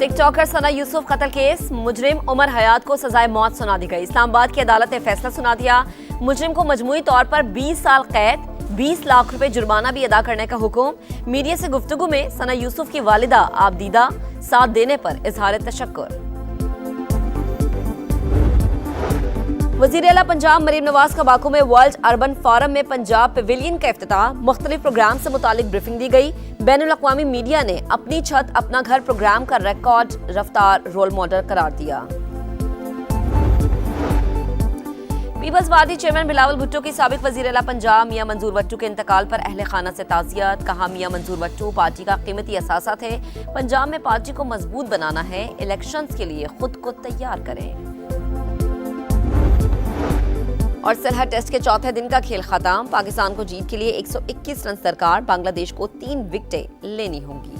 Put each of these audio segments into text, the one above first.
TikToker सना यूसुफ कत्ल case, मुजरिम उमर हयात को सजाए मौत सुना दी गई। इस्लामाबाद की अदालत ने फैसला सुना दिया। मुजरिम को मजमूई तौर पर 20 साल कैद, 20 लाख रुपए जुर्माना भी अदा करने का हुक्म। मीडिया से गुफ्तगू में सना यूसुफ की वालिदा आबदीदा साथ देने पर इजहार तशक्कुर। वज़ीर आला पंजाब मरीम नवाज का बाकू में वर्ल्ड अर्बन फोरम में पंजाब पवेलियन का इफ्तिताह। मुख्तलिफ प्रोग्राम से मुतालिक ब्रीफिंग दी गई। बैनुल अक़वामी मीडिया ने अपनी छत अपना घर प्रोग्राम का रिकॉर्ड रफ्तार रोल मॉडल करार दिया। Peoples Party chairman Bilawal Bhutto की साबिक वज़ीर आला पंजाब मियां मंजूर वट्टू के इंतकाल पर अहले खाना से ताज़ियत। कहा, मियां मंजूर वट्टू पार्टी का कीमती असासा थे। पंजाब में पार्टी को मजबूत बनाना है, इलेक्शंस के लिए खुद को तैयार करें। और सलह टेस्ट के चौथे दिन का खेल खत्म। पाकिस्तान को जीत के लिए 121 रन दरकार। बांग्लादेश को 3 विकेटें लेनी होंगी।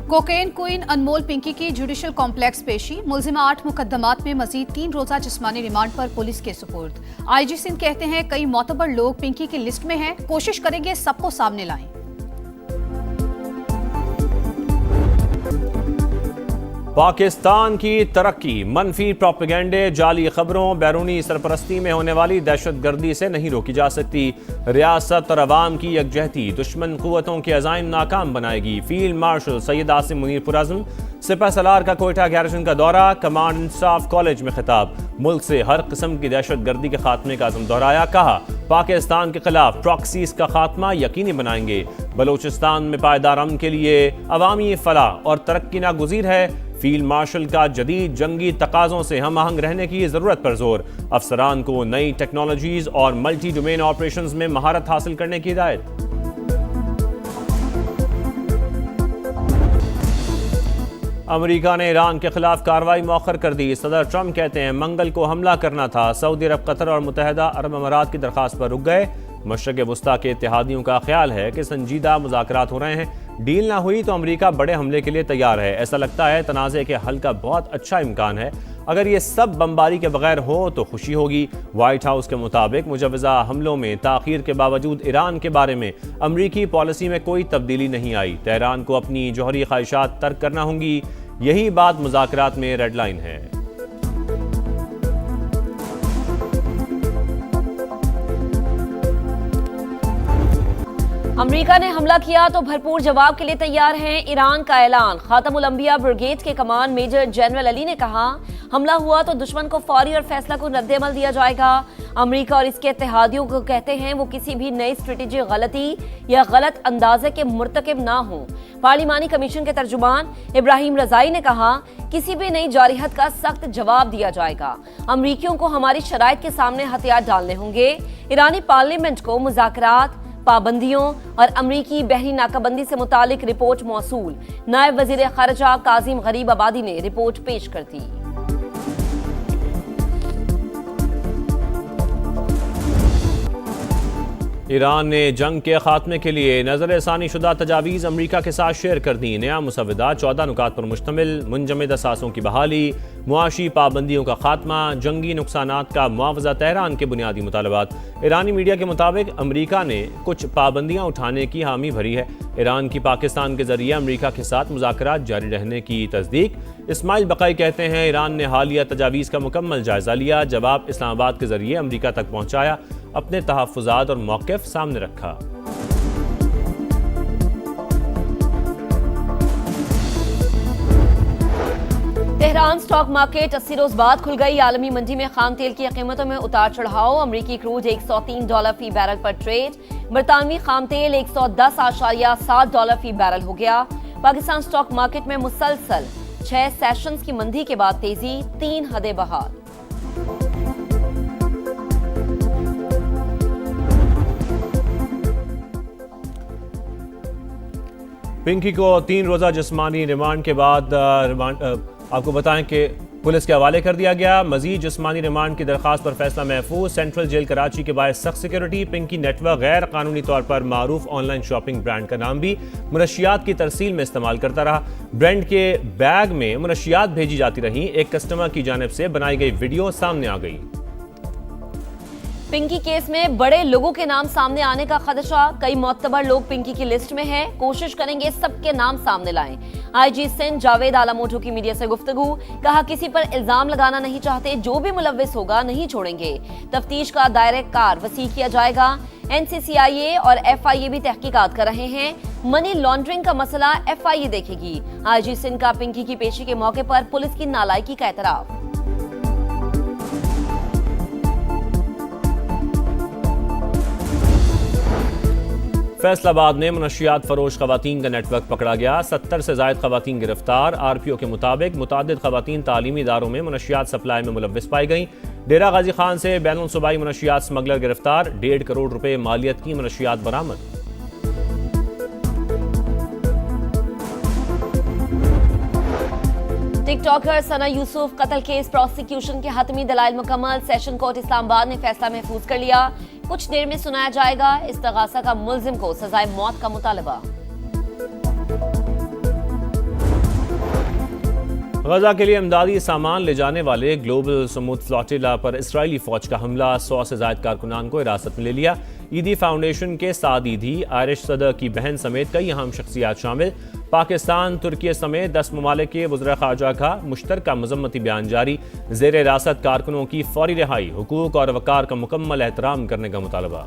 कोकेन क्वीन अनमोल पिंकी की जुडिशल कॉम्प्लेक्स पेशी। मुलजिमा 8 मुकदमात में मजीद 3 रोजा जिस्मानी रिमांड पर पुलिस के सुपुर्द। IG सिंध कहते हैं कई मोतबर लोग पिंकी की लिस्ट में हैं, कोशिश करेंगे सबको सामने लाएं। पाकिस्तान की तरक्की मनफी प्रोपेगेंडे, जाली खबरों, बैरूनी सरपरस्ती में होने वाली दहशतगर्दी से नहीं रोकी जा सकती। रियासत और अवाम की यकजहती दुश्मन कुव्वतों के अज़ाइम नाकाम बनाएगी। फील्ड मार्शल सैयद आसिम मुनीर पुरअज़्म। सिपह सलार का कोयटा गैरिसन का दौरा। कमांड एंड स्टाफ कॉलेज में खिताब। मुल्क से हर किस्म की दहशतगर्दी के खात्मे का अज़्म दोहराया। कहा, पाकिस्तान के खिलाफ प्रॉक्सीज का खात्मा यकीनी बनाएंगे। बलोचिस्तान में पायदार अमन के लिए अवामी फलाह और तरक्की नागुज़ीर है। फील्ड मार्शल का जदीद जंगी तकाज़ों से हम आहंग रहने की ज़रूरत पर जोर। अफसरान को नई टेक्नोलॉजीज और मल्टी डोमेन ऑपरेशंस में महारत हासिल करने की हिदायत। अमेरिका ने ईरान के खिलाफ कार्रवाई मौखर कर दी। सदर ट्रंप कहते हैं मंगल को हमला करना था। सऊदी अरब, कतर और मुत्तहिदा अरब अमारात की दरख्वास्त पर रुक गए। मशरक़ वुस्ता के इत्तेहादियों का ख्याल है कि संजीदा मुज़ाकरात हो रहे हैं। डील ना हुई तो अमेरिका बड़े हमले के लिए तैयार है। ऐसा लगता है तनाज़े के हल का बहुत अच्छा इम्कान है। अगर ये सब बमबारी के बगैर हो तो खुशी होगी। वाइट हाउस के मुताबिक मुजव्वज़ा हमलों में ताख़ीर के बावजूद ईरान के बारे में अमरीकी पॉलिसी में कोई तब्दीली नहीं आई। तेहरान को अपनी जौहरी ख्वाहिशात तर्क करना होंगी। यही बात मुज़ाकरात में रेड लाइन है। अमेरिका ने हमला किया तो भरपूर जवाब के लिए तैयार हैं। ईरान का ऐलान। खातमुल अंबिया ब्रिगेड के कमान मेजर जनरल अली ने कहा, हमला हुआ तो दुश्मन को फौरी और फैसला को रद्द-ए-अमल दिया जाएगा। अमेरिका और इसके इत्तेहादियों को कहते हैं वो किसी भी नई स्ट्रेटेजिक गलती या गलत अंदाजे के मुर्तकिब ना हो। पार्लिमानी कमीशन के तर्जुमान इब्राहिम रजाई ने कहा, किसी भी नई जारिहत का सख्त जवाब दिया जाएगा। अमरीकियों को हमारी शराइत के सामने हथियार डालने होंगे। ईरानी पार्लियामेंट को मुज़ाकरात, पाबंदियों और अमरीकी बहरी नाकाबंदी से मुतालिक रिपोर्ट मौसूल। नायब वजीर खारजा काजिम गरीब आबादी ने रिपोर्ट पेश कर दी। ईरान ने जंग के खात्मे के लिए नज़र-ए-सानी शुदा तजावीज़ अमरीका के साथ शेयर कर दी। नया मुसवदा 14 नुकात पर मुश्तमिल। मुंजमद असासों की बहाली, मुआशी पाबंदियों का खात्मा, जंगी नुकसानात का मुआवजा, तेहरान के बुनियादी मुतालबात। ईरानी मीडिया के मुताबिक अमरीका ने कुछ पाबंदियाँ उठाने की हामी भरी है। ईरान की पाकिस्तान के जरिए अमरीका के साथ मुज़ाकरात जारी रहने की तस्दीक। इस्माइल बकाई कहते हैं, ईरान ने हालिया तजावीज़ का मुकम्मल जायजा लिया, जवाब इस्लामाबाद के जरिए अमरीका तक पहुँचाया, अपने तहफ़्फ़ुज़ात और मौक़िफ़ सामने रखा। तेहरान स्टॉक मार्केट 80 रोज बाद खुल गई। आलमी मंडी में खाम तेल की कीमतों में उतार चढ़ाव। अमरीकी क्रूड $103 फी बैरल पर ट्रेड। बरतानवी खाम तेल $110.7 फी बैरल हो गया। पाकिस्तान स्टॉक मार्केट में मुसलसल 6 सेशंस की मंदी के बाद तेजी, 3 हदें बहाल। पिंकी को 3 रोज़ा जिस्मानी रिमांड के बाद आपको बताएं कि पुलिस के हवाले कर दिया गया। मजीद जिस्मानी रिमांड की दरख्वास्त पर फैसला महफूज। सेंट्रल जेल कराची के बाहर सख्त सिक्योरिटी। पिंकी नेटवर्क गैर कानूनी तौर पर मारूफ ऑनलाइन शॉपिंग ब्रांड का नाम भी मुनशियात की तरसील में इस्तेमाल करता रहा। ब्रांड के बैग में मुनशियात भेजी जाती रही। एक कस्टमर की जानिब से बनाई गई वीडियो सामने आ गई। पिंकी केस में बड़े लोगों के नाम सामने आने का खदशा, कई मोतबर लोग पिंकी की लिस्ट में हैं, कोशिश करेंगे सबके नाम सामने लाएं। आईजी सिंध जावेद आलामोटू की मीडिया से गुफ्तगू, कहा किसी पर इल्जाम लगाना नहीं चाहते, जो भी मुलव्विस होगा नहीं छोड़ेंगे। तफ्तीश का दायरे कार वसी किया जाएगा। एनसीसीआईए और एफआईए भी तहकीकात कर रहे हैं। मनी लॉन्ड्रिंग का मसला एफआईए देखेगी। आईजी सिंध का पिंकी की पेशी के मौके पर पुलिस की नालायकी का एतराफ। फैसलाबाद में मनशियात फरोश खवातीन का नेटवर्क पकड़ा गया। 70 से ज्यादा खवातीन गिरफ्तार। आरपीओ के मुताबिक मुतादिद खवातीन तालीमी इदारों में मनशियात सप्लाई में मुलव्विस पाई गई। डेरा गाजी खान से बैनुल सूबाई मनशियात स्मगलर गिरफ्तार। 1.5 करोड़ रुपए मालियत की मनशियात बरामद। टिकटॉकर सना यूसुफ कत्ल केस प्रोसिक्यूशन के हतमी दलाइल मुकम्मल। सेशन कोर्ट इस्लामाबाद ने फैसला महफूज कर लिया। कुछ देर में सुनाया जाएगा। इस्तगासा का मुल्जिम को सजाए मौत का मुतालबा। गजा के लिए इमदादी सामान ले जाने वाले ग्लोबल समूद फ्लोटिला पर इजरायली फौज का हमला। 100 से ज्यादा कारकुनान को हिरासत में ले लिया। ईदी फाउंडेशन के साद ईदी, आयरिश सदर की बहन समेत कई अहम शख्सियात शामिल। पाकिस्तान, तुर्की समेत 10 ममालिक के वज़ीर ख़ारजा का मुश्तरका मज़म्मती बयान जारी। ज़ेर हिरासत कारकुनों की फौरी रिहाई, हुकूक और वक़ार का मुकम्मल एहतराम करने का मुतालबा।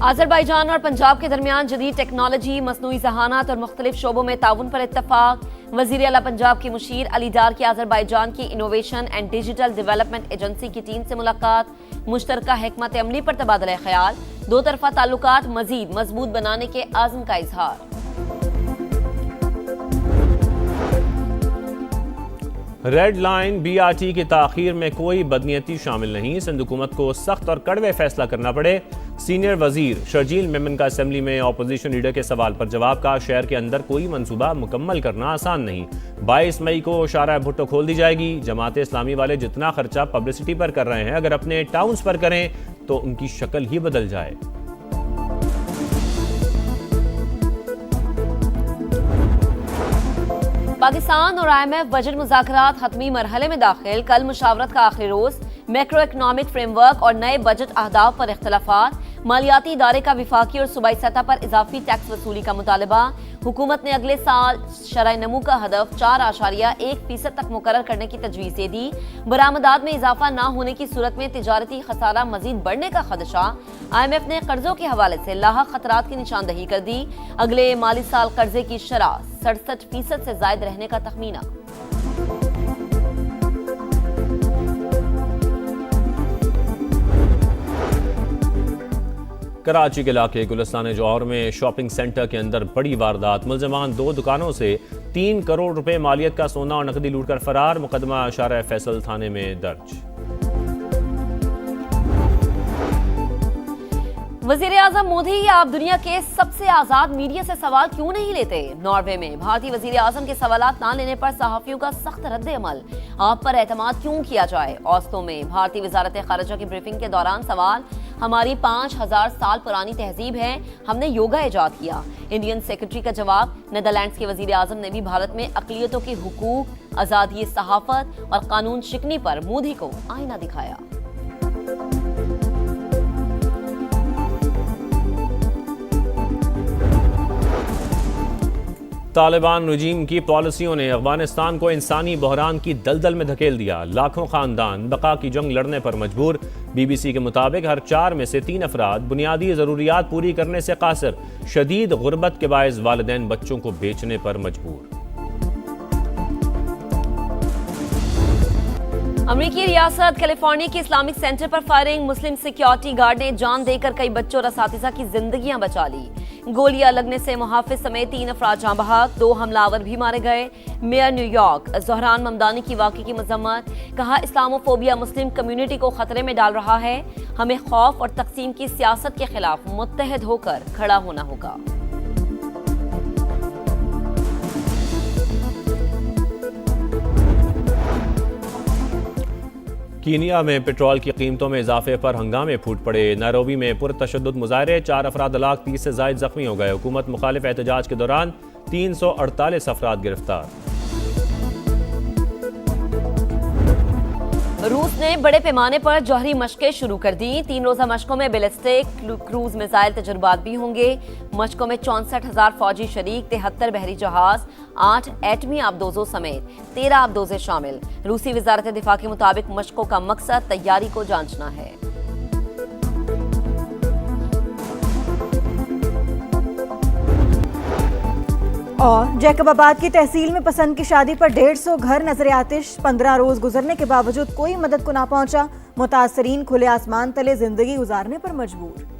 आज़रबाईजान और पंजाब के दरमियान जदीद टेक्नोलॉजी, मसनूई ज़हानात और मुख्तलिफ शोबों में ताउन पर इत्तफाक। वज़ीर आला पंजाब के मुशीर अली डार की आज़रबाईजान की innovation and digital development agency की टीम से मुलाकात। मुश्तरका हिकमत अमली पर तबादला ख्याल। दो तरफा ताल्लुकात मजीद मजबूत बनाने के आज़म का इजहार। रेड लाइन BRT की ताखीर में कोई बदनीयती शामिल नहीं। सिंध हुकूमत को सख्त और कड़वे फैसला करना पड़े। सीनियर वजीर शर्जील मेमन का असेंबली में ऑपोजिशन लीडर के सवाल पर जवाब। का शहर के अंदर कोई मंसूबा मुकम्मल करना आसान नहीं। 22 मई को शारा भुट्टो खोल दी जाएगी। जमात इस्लामी वाले जितना खर्चा पब्लिसिटी पर कर रहे हैं, अगर अपने टाउन्स पर करें तो उनकी शक्ल ही बदल जाए। पाकिस्तान और IMF बजट मुज़ाकरात हतमी मरहले में दाखिल। कल मुशावरत का आखिरी रोज। मैक्रो इकनॉमिक फ्रेमवर्क और नए बजट अहदाफ पर इख्तलाफात। मालियाती इदारे का विफाकी और सूबाई सतह पर इजाफी टैक्स वसूली का मुतालबा। हुकूमत ने अगले साल शरह नमू का हदफ 4.1% तक मुकर्रर करने की तजवीज़ दे दी। बरामदात में इजाफा न होने की सूरत में तिजारती खसारा मजीद बढ़ने का खदशा। IMF ने कर्जों के हवाले से लाहक खतरात की निशानदही कर दी। अगले माली साल कर्जे की शरह 67% से जायद रहने का तखमीना। कराची के इलाके गुलिस्तान जौहर में शॉपिंग सेंटर के अंदर बड़ी वारदात। मुल्जिमान 2 दुकानों से 3 करोड़ रुपए मालियत का सोना और नकदी लूटकर फरार। मुकदमा शारा फैसल थाने में दर्ज। वजीर आजम मोदी, आप दुनिया के सबसे आजाद मीडिया से सवाल क्यों नहीं लेते? नॉर्वे में भारतीय वजीर आजम के सवालात ना लेने पर सहाफियों का सख्त रद्द अमल। आप पर एतमाद क्यों किया जाए? ओस्लो में भारतीय वजारत खारजा की ब्रीफिंग के दौरान सवाल। हमारी 5000 साल पुरानी तहजीब है, हमने योगा इजाद किया। इंडियन सेक्रेटरी का जवाब। नेदरलैंड्स के वजीर आजम ने भी भारत में अकलियतों के हुकूक, आज़ादी सहाफत और कानून शिकनी पर मोदी को आईना दिखाया। तालिबान रजीम की पॉलिसियों ने अफगानिस्तान को इंसानी बहरान की दलदल में धकेल दिया। लाखों खानदान बका की जंग लड़ने पर मजबूर। BBC के मुताबिक हर 4 में से 3 अफराद बुनियादी ज़रूरियात पूरी करने से कासिर। शदीद गुर्बत के बायस वालिदैन बच्चों को बेचने पर मजबूर। अमेरिकी रियासत कैलिफोर्निया के इस्लामिक सेंटर पर फायरिंग। मुस्लिम सिक्योरिटी गार्ड ने जान देकर कई बच्चों और असातिज़ा की जिंदगियां बचा ली। गोलियां लगने से मुहाफिज समेत 3 अफराद जाँ बहक, 2 हमलावर भी मारे गए। मेयर न्यूयॉर्क ज़हरान ममदानी की वाक़े की मजम्मत। कहा, इस्लामोफोबिया मुस्लिम कम्युनिटी को खतरे में डाल रहा है। हमें खौफ और तकसीम की सियासत के खिलाफ मुत्तहद होकर खड़ा होना होगा। कीनिया में पेट्रोल की कीमतों में इजाफे पर हंगामे फूट पड़े। नैरोबी में पुरतशद्दुद मुजाहरे, 4 अफराद हलाक, 30 से ज़ायद जख्मी हो गए। हुकूमत मुखालिफ एहतजाज के दौरान 348 अफराद गिरफ्तार। रूस ने बड़े पैमाने पर जौहरी मशकें शुरू कर दी। 3 रोजा मशकों में बैलिस्टिक क्रूज मिसाइल तजुर्बात भी होंगे। मशकों में 64,000 फौजी शरीक, 73 बहरी जहाज, 8 एटमी आबदोजों समेत 13 आबदोजे शामिल। रूसी वजारत दिफा के मुताबिक मशकों का मकसद तैयारी को जांचना है। और जैकबाबाद की तहसील में पसंद की शादी पर 150 घर नजर आतिश। 15 रोज गुजरने के बावजूद कोई मदद को ना पहुंचा। मुतासरीन खुले आसमान तले जिंदगी गुजारने पर मजबूर।